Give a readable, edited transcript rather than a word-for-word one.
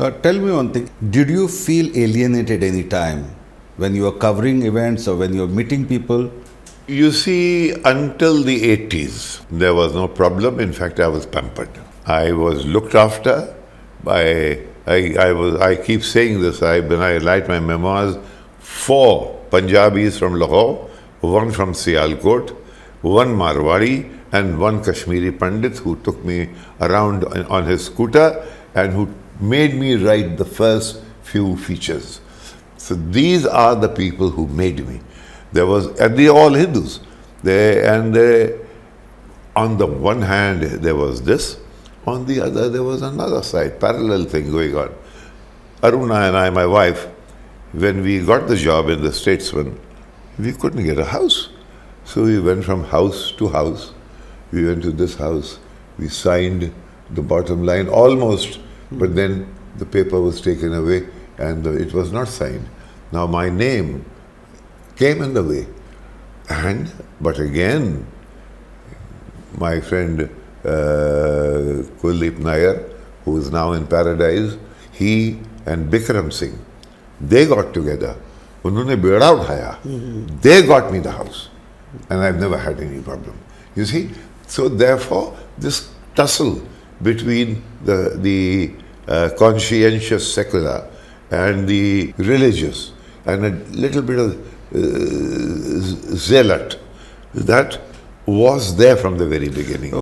Tell me one thing. Did you feel alienated any time when you were covering events or when you were meeting people? You see, until the 80s, there was no problem. In fact, I was pampered. I was looked after by, I keep saying this, when I write my memoirs, 4 Punjabis from Lahore, 1 from Sialkot, 1 Marwari, and 1 Kashmiri Pandit who took me around on his scooter and who made me write the first few features. So these are the people who made me. And they all Hindus. On the one hand, there was this. On the other, there was another side, parallel thing going on. Aruna and I, my wife, when we got the job in the Statesman, we couldn't get a house. So we went from house to house. We went to this house. We signed the bottom line almost, but then the paper was taken away and it was not signed. Now my name came in the way. But again, my friend Kuldeep Nair, who is now in paradise, he and Bikram Singh, they got together. Unhone beda uthaya. They got me the house. And I've never had any problem. You see? So therefore, this tussle between the conscientious secular and the religious and a little bit of zealot, that was there from the very beginning.